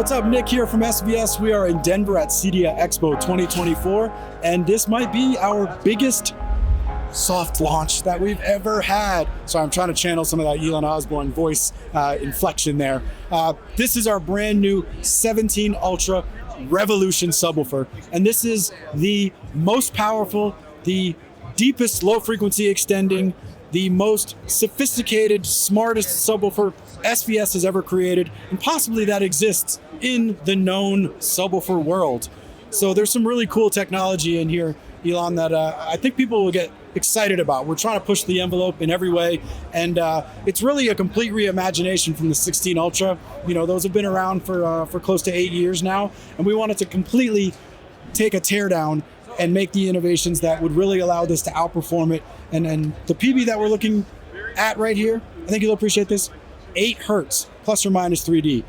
What's up, Nick here from SVS. We are in Denver at CEDIA Expo 2024, and this might be our biggest soft launch that we've ever had. So I'm trying to channel some of that Elon Osborne voice inflection there. This is our brand new 17 Ultra Revolution subwoofer, and this is the most powerful, the deepest low frequency extending, the most sophisticated, smartest subwoofer SVS has ever created, and possibly that exists in the known subwoofer world. So there's some really cool technology in here, Elon, that I think people will get excited about. We're trying to push the envelope in every way, and it's really a complete reimagination from the 16 Ultra. You know, those have been around for close to 8 years now, and we wanted to completely take a teardown and make the innovations that would really allow this to outperform it. And the PB that we're looking at right here, I think you'll appreciate this, 8 hertz, plus or minus 3D.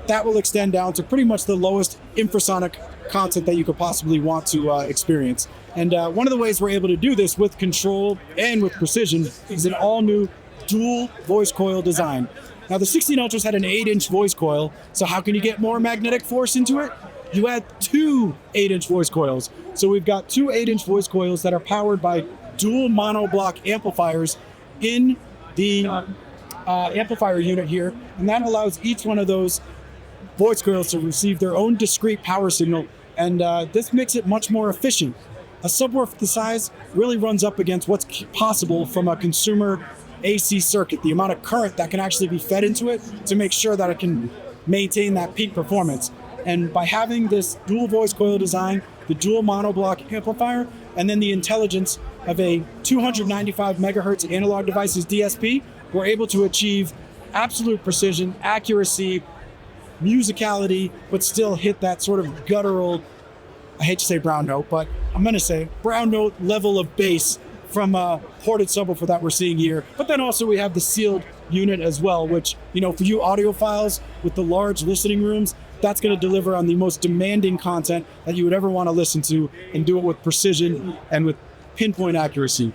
That will extend down to pretty much the lowest infrasonic content that you could possibly want to experience. And one of the ways we're able to do this with control and with precision is an all new dual voice coil design. Now the 16 Ultras had an 8-inch voice coil, so how can you get more magnetic force into it? You add 2 8-inch voice coils. So we've got 2 8-inch voice coils that are powered by dual monoblock amplifiers in the amplifier unit here, and that allows each one of those voice coils to receive their own discrete power signal, and this makes it much more efficient. A subwoofer this size really runs up against what's possible from a consumer AC circuit, the amount of current that can actually be fed into it to make sure that it can maintain that peak performance. And by having this dual voice coil design, the dual monoblock amplifier, and then the intelligence of a 295 megahertz analog devices DSP, we're able to achieve absolute precision, accuracy, musicality, but still hit that sort of guttural, I hate to say brown note, but I'm gonna say brown note level of bass from a ported subwoofer that we're seeing here. But then also we have the sealed unit as well, which, you know, for you audiophiles with the large listening rooms, that's gonna deliver on the most demanding content that you would ever wanna listen to, and do it with precision and with pinpoint accuracy.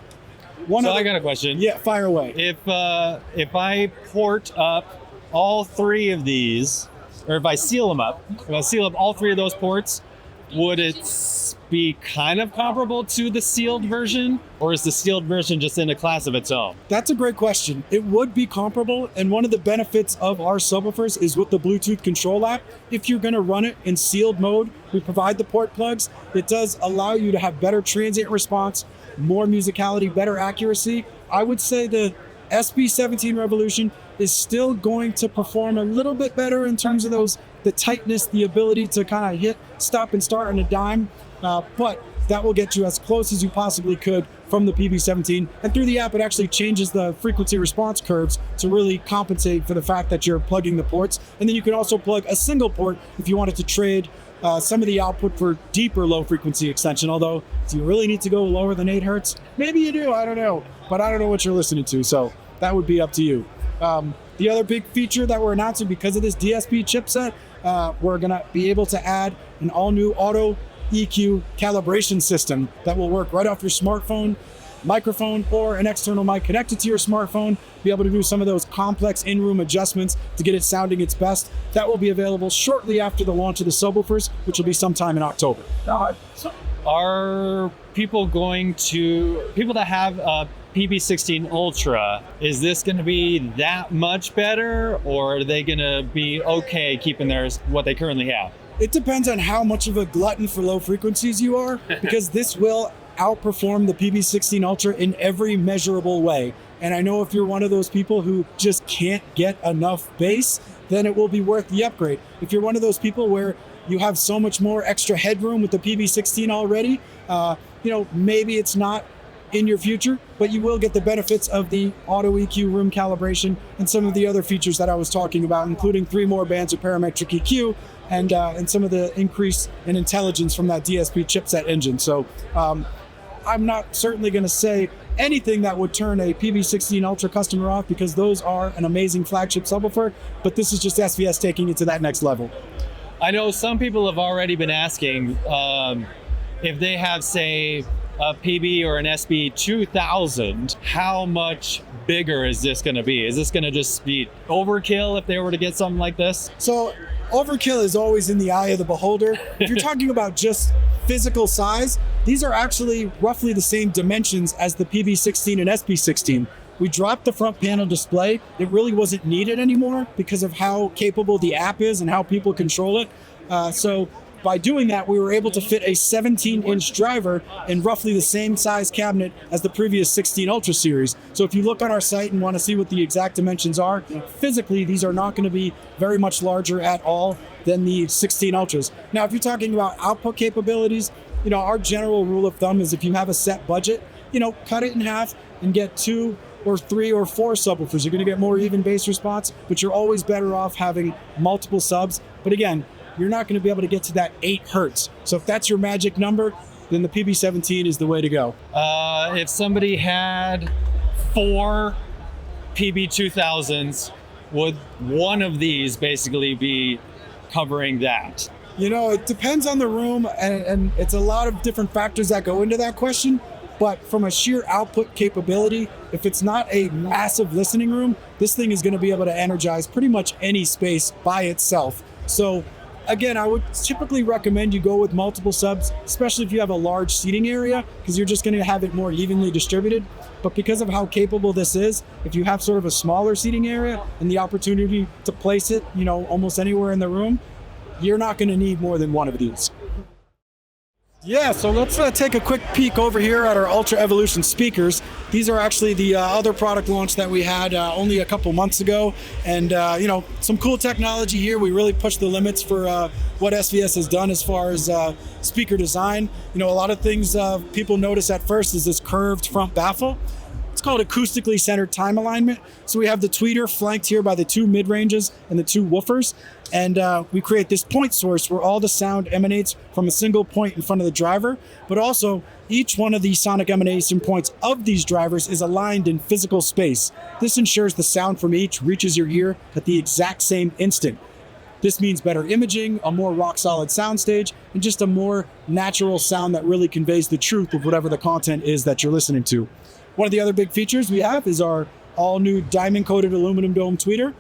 I got a question. Yeah, fire away. If I port up all 3 of these, or if I seal them up, if I seal up all 3 of those ports, would it be kind of comparable to the sealed version, or is the sealed version just in a class of its own? That's a great question. It would be comparable, and one of the benefits of our subwoofers is with the Bluetooth control app. If you're going to run it in sealed mode, we provide the port plugs. It does allow you to have better transient response, more musicality, better accuracy. I would say the SB17 Revolution is still going to perform a little bit better in terms of the tightness, the ability to kind of hit stop and start on a dime, but that will get you as close as you possibly could from the PB17. And through the app, it actually changes the frequency response curves to really compensate for the fact that you're plugging the ports. And then you can also plug a single port if you wanted to trade some of the output for deeper low frequency extension. Although, do you really need to go lower than 8 hertz? Maybe you do, I don't know. But I don't know what you're listening to, so that would be up to you. The other big feature that we're announcing because of this DSP chipset, we're gonna be able to add an all new auto EQ calibration system that will work right off your smartphone, microphone, or an external mic connected to your smartphone. Be able to do some of those complex in-room adjustments to get it sounding its best. That will be available shortly after the launch of the subwoofers, which will be sometime in October. Are people that have a PB16 Ultra, is this going to be that much better, or are they going to be okay keeping theirs what they currently have? It depends on how much of a glutton for low frequencies you are, because this will outperform the PB16 Ultra in every measurable way. And I know if you're one of those people who just can't get enough bass, then it will be worth the upgrade. If you're one of those people where you have so much more extra headroom with the PB16 already, maybe it's not in your future, but you will get the benefits of the auto EQ room calibration and some of the other features that I was talking about, including 3 more bands of parametric EQ and some of the increase in intelligence from that DSP chipset engine. So I'm not certainly going to say anything that would turn a PB16 Ultra customer off, because those are an amazing flagship subwoofer, but this is just SVS taking it to that next level. I know some people have already been asking if they have, say, a PB or an SB2000, how much bigger is this going to be? Is this going to just be overkill if they were to get something like this? So overkill is always in the eye of the beholder. If you're talking about just physical size, these are actually roughly the same dimensions as the PB16 and SP16. We dropped the front panel display. It really wasn't needed anymore because of how capable the app is and how people control it. So by doing that, we were able to fit a 17-inch driver in roughly the same size cabinet as the previous 16 Ultra series. So if you look on our site and want to see what the exact dimensions are, physically, these are not going to be very much larger at all than the 16 Ultras. Now, if you're talking about output capabilities, our general rule of thumb is if you have a set budget, cut it in half and get 2 or 3 or 4 subwoofers. You're going to get more even bass response, but you're always better off having multiple subs. But again, you're not going to be able to get to that 8 hertz. So if that's your magic number, then the PB17 is the way to go. If somebody had 4 PB2000s, would one of these basically be covering that? It depends on the room, and it's a lot of different factors that go into that question. But from a sheer output capability, if it's not a massive listening room, this thing is going to be able to energize pretty much any space by itself. So again, I would typically recommend you go with multiple subs, especially if you have a large seating area, because you're just going to have it more evenly distributed. But because of how capable this is, if you have sort of a smaller seating area and the opportunity to place it, almost anywhere in the room, you're not going to need more than one of these. Yeah, so let's take a quick peek over here at our Ultra Evolution speakers. These are actually the other product launch that we had only a couple months ago. And, some cool technology here. We really pushed the limits for what SVS has done as far as speaker design. A lot of things people notice at first is this curved front baffle. It's called acoustically centered time alignment. So we have the tweeter flanked here by the 2 mid-ranges and the 2 woofers. And we create this point source where all the sound emanates from a single point in front of the driver. But also, each one of the sonic emanation points of these drivers is aligned in physical space. This ensures the sound from each reaches your ear at the exact same instant. This means better imaging, a more rock-solid soundstage, and just a more natural sound that really conveys the truth of whatever the content is that you're listening to. One of the other big features we have is our all-new diamond-coated aluminum dome tweeter.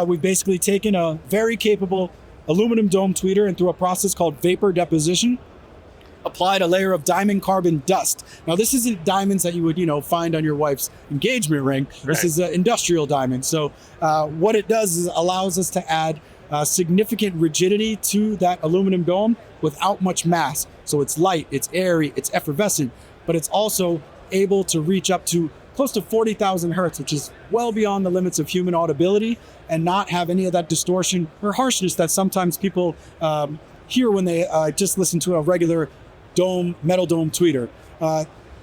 We've basically taken a very capable aluminum dome tweeter and through a process called vapor deposition, applied a layer of diamond carbon dust. Now, this isn't diamonds that you would, find on your wife's engagement ring. Right. This is industrial diamond. So what it does is allows us to add significant rigidity to that aluminum dome without much mass. So it's light, it's airy, it's effervescent, but it's also able to reach up to close to 40,000 hertz, which is well beyond the limits of human audibility, and not have any of that distortion or harshness that sometimes people hear when they just listen to a regular metal dome tweeter.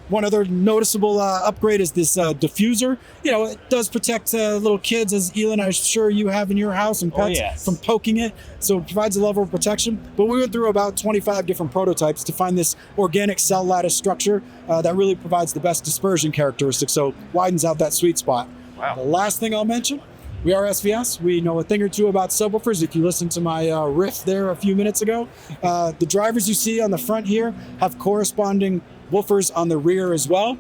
One other noticeable upgrade is this diffuser. It does protect little kids, as Elon, I'm sure you have in your house, and pets from poking it. So it provides a level of protection. But we went through about 25 different prototypes to find this organic cell lattice structure that really provides the best dispersion characteristics. So widens out that sweet spot. Wow. The last thing I'll mention, we are SVS. We know a thing or two about subwoofers. If you listened to my riff there a few minutes ago, the drivers you see on the front here have corresponding woofers on the rear as well.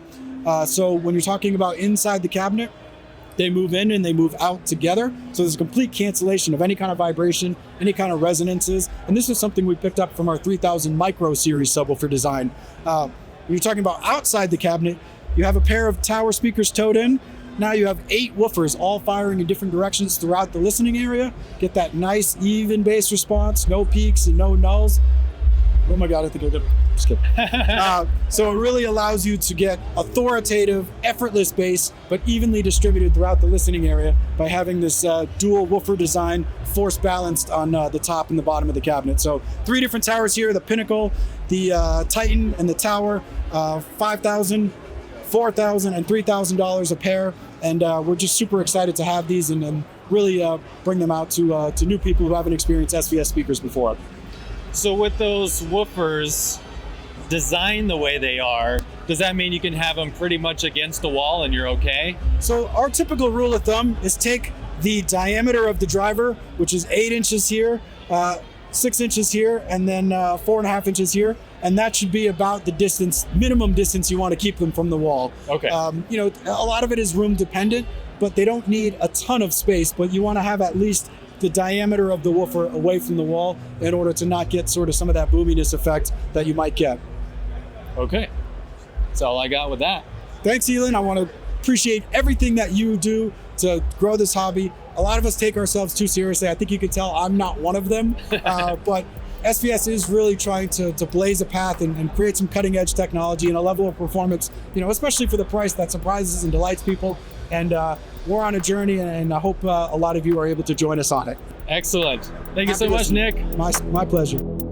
So when you're talking about inside the cabinet, they move in and they move out together. So there's a complete cancellation of any kind of vibration, any kind of resonances. And this is something we picked up from our 3000 Micro series subwoofer design. When you're talking about outside the cabinet, you have a pair of tower speakers towed in. Now you have 8 woofers all firing in different directions throughout the listening area. Get that nice even bass response, no peaks and no nulls. Oh my God, I think I got just kidding. So it really allows you to get authoritative, effortless bass, but evenly distributed throughout the listening area by having this dual woofer design, force balanced on the top and the bottom of the cabinet. So 3 different towers here, the Pinnacle, the Titan, and the Tower, $5,000, $4,000, and $3,000 a pair. And we're just super excited to have these and really bring them out to new people who haven't experienced SVS speakers before. So with those woofers designed the way they are, does that mean you can have them pretty much against the wall and you're okay? So our typical rule of thumb is take the diameter of the driver, which is 8 inches here, 6 inches here, and then 4.5 inches here. And that should be about the distance, minimum distance you want to keep them from the wall. Okay. A lot of it is room dependent, but they don't need a ton of space, but you want to have at least the diameter of the woofer away from the wall in order to not get sort of some of that boominess effect that you might get. Okay. That's all I got with that. Thanks, Elon. I want to appreciate everything that you do to grow this hobby. A lot of us take ourselves too seriously. I think you can tell I'm not one of them, but SVS is really trying to blaze a path and create some cutting edge technology and a level of performance, especially for the price that surprises and delights people. And we're on a journey, and I hope a lot of you are able to join us on it. Excellent. Thank you so much, Nick. My pleasure.